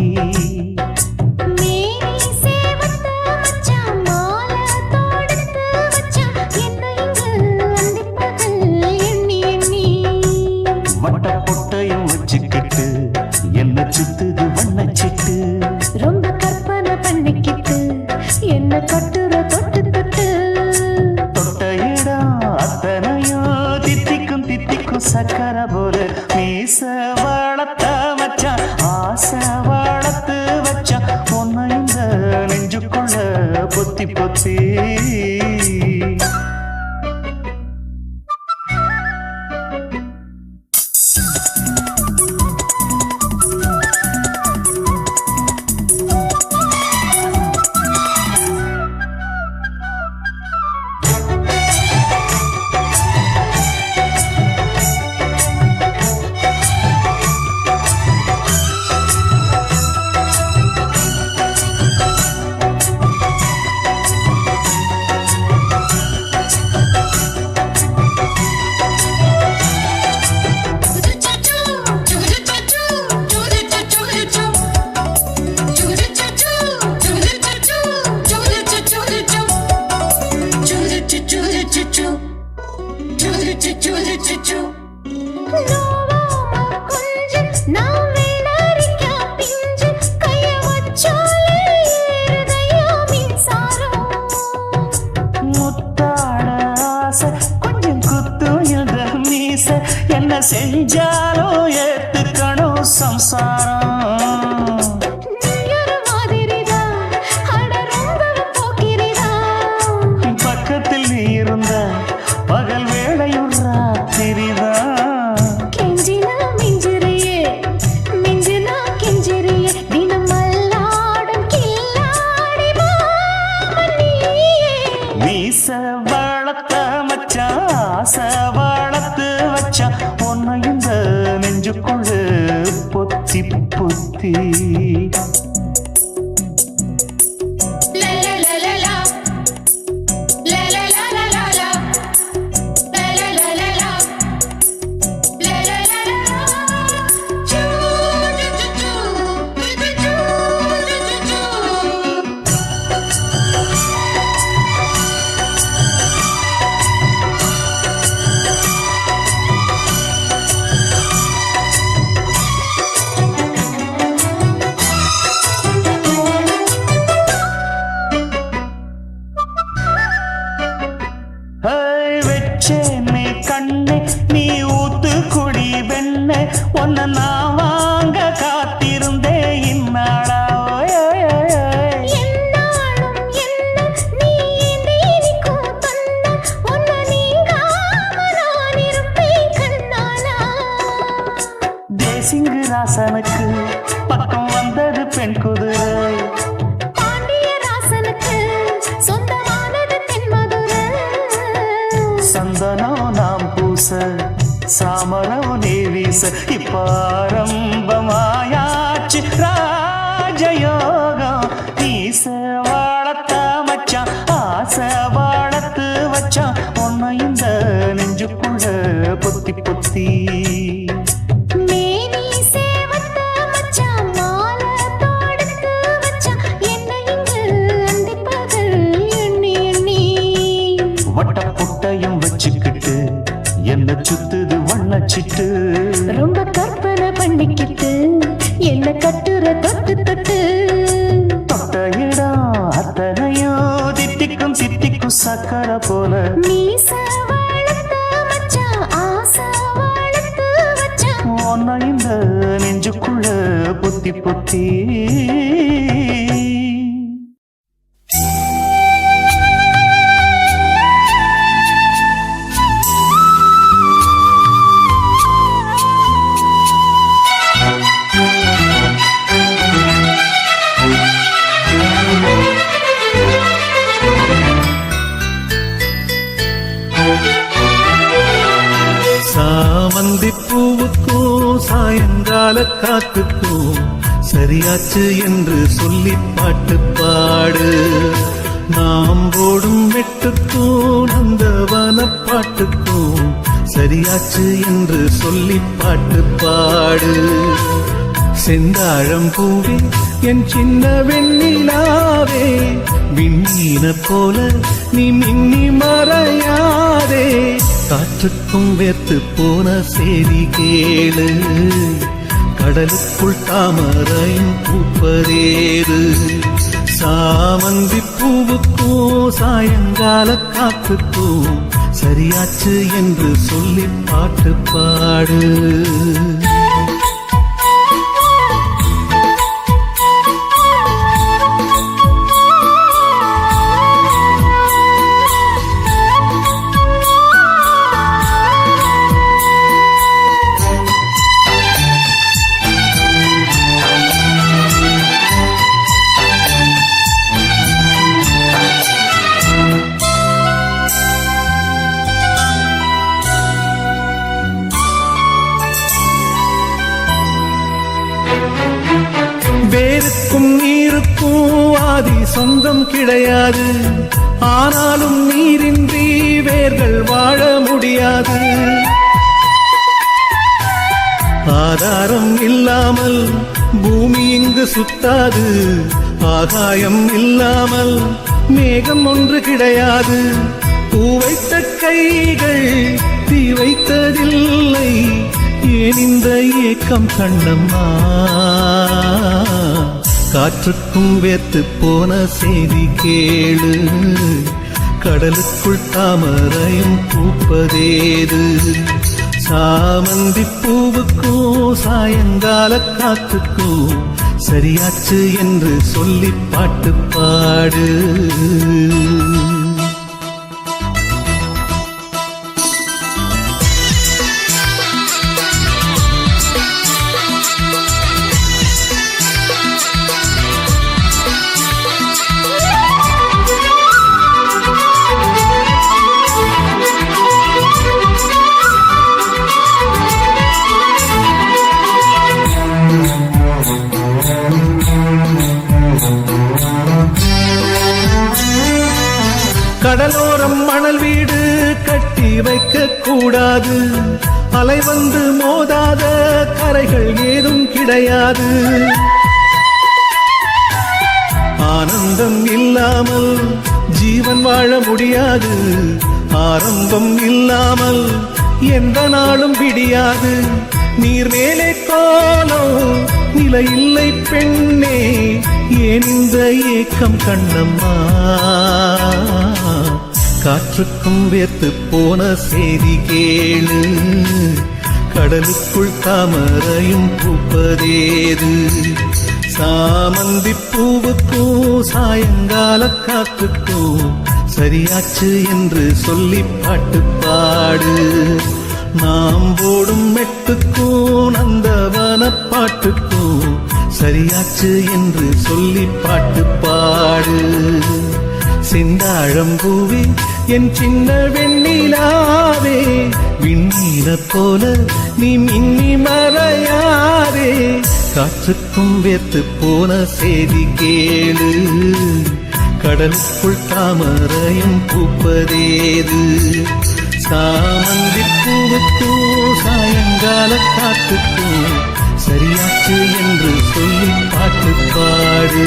என்ன சுத்துது வண்ணச்சிட்டு ரொம்ப கற்பனை பண்ணிக்கிட்டு என்ன கட்டுற தொட்டு தொட்டு தொட்ட இடம் அத்தனையோ தித்திக்கும் தித்திக்கும் சக்கர போல மீச வளர்த்த மச்சான் ஆசை வளர்த்து வச்சான் உன்னை இந்த நெஞ்சுக்குள்ள பொத்தி பொத்தி என்ன செஞ்சாலும் ஏத்துக்கணும் சம்சாரம் பக்கத்தில் நீ இருந்த பகல் வேளையும் ராத்திரிதான் கெஞ்சினா மிஞ்சிரியே மிஞ்சினா கெஞ்சிரியே தினம் மல்லாடும் கில்லாடி மாமணியே மீச வளர்த்த மச்சான் ஆசை வளர்த்து வச்சான் உன்னை இந்த நெஞ்சுக்குள்ள பொத்தி பொத்தி வெச்சேனே கண்ணே நீ ஊத்து குடி வெண்ணே உன்னை நான் வாங்க காத்திருந்தே இந்நாளா என்னாலும் என்ன நீ நீக்கும் தன்ன உன்னை நீங்காம நான் இருப்பேன் கண்ணாலா தேசிங்கு ராசனுக்கு பக்கம் வந்தது பெண் குதிரை பாண்டியராசனுக்கு சொந்தமானது தென்மதுரை சந்தனம் நாம் பூச சாமரம் நீ வீச இப்பாரம்பமாயாச்சு ராஜயோகம் நீச வளர்த்த மச்சான் ஆசை வளர்த்து வச்சான் உன்னை இந்த நெஞ்சுக்குள்ள பொத்தி பொத்தி மேனி சேவத்த மச்சான் மாலை தொடுத்து வச்சான் என்ன இங்கு அந்திப்பகல் எண்ணி எண்ணி வட்ட புட்டையும் வச்சுக்கிட்டு என்ன சுத்துது வண்ணச்சிட்டு ரொம்ப கற்பனை பண்ணிக்கிட்டு என்ன கட்டுற தொட்டு தொட்டு தொட்ட இடம் அத்த சக்கரை போல மீச வளர்த்த மச்சான் ஆசை வளர்த்து வச்சான் ஒன்ன இந்த நெஞ்சுக்குள்ள பொத்தி பொத்தி சாமந்தி பூவுக்கும் சாயங்கால காத்துக்கும் சரியாச்சு என்று சொல்லி பாட்டு பாடு நாம் போடும் மெட்டுக்கும் நந்தவன பாட்டுக்கும் சரியாச்சு என்று சொல்லி பாட்டு பாடு செந்தாழம் பூவே என் சின்ன வெண்ணிலாவே விண்ணீன போல நீ மின்னி மறையாதே காற்றுக்கும் வேர்த்து போன செய்தி கேளு கடலுக்குள் தாமரையும் பூப்பதேது சாமந்தி பூவுக்கும் சாயங்கால காத்துக்கும் சரியாச்சு என்று சொல்லி பாட்டு பாடு வேருக்கும் நீருக்கும் ஆதி சொந்தம் கிடையாது ஆனாலும் நீரின்றி வேர்கள் வாழ முடியாது ஆதாரம் இல்லாமல் பூமி இங்கு சுத்தாது ஆகாயம் இல்லாமல் மேகம் ஒன்று கிடையாது பூ வைத்த கைகள் தீ வைத்ததில்லை ஏன் இந்த ஏக்கம் கண்ணம்மா காற்றுக்கும் வேத்து போன செய்தி கேளு கடலுக்குள் தாமரையும் பூப்பதேது சாமந்தி பூவுக்கும் சாயங்கால காத்துக்கும் சரியாச்சு என்று சொல்லி பாட்டு பாடு கடலோரம் மணல் வீடு கட்டி வைக்க கூடாது அலை வந்து மோதாத கரைகள் ஏதும் கிடையாது ஆனந்தம் இல்லாமல் ஜீவன் வாழ முடியாது ஆரம்பம் இல்லாமல் எந்த நாளும் விடியாது நீர் மேலே கோலம் நிலை இல்லை பெண்ணே ஏன் இந்த ஏக்கம் கண்ணம்மா காற்றுக்கும் வேர்த்து போன செய்தி கேளு கடலுக்குள் தாமரையும் பூப்பதேது சாமந்தி பூவுக்கும் சாயங்கால காத்துக்கும் சரியாச்சு என்று சொல்லி பாட்டு பாடு நாம் போடும் மெட்டுக்கும் நந்தவன பாட்டுக்கும் சரியாச்சு என்று சொல்லி பாட்டு பாடு செந்தாழம் பூவே என் சின்ன வெண்ணிலாவே விண்ணீன போல நீ மின்னி மறையாதே காற்றுக்கும் வேத்து போன செய்தி கேளு கடலுக்குள் தாமரையும் பூப்பதேது சாமந்தி பூவுக்கும் சாயங்கால காத்துக்கும் சரியாச்சு என்று சொல்லி பாட்டு பாடு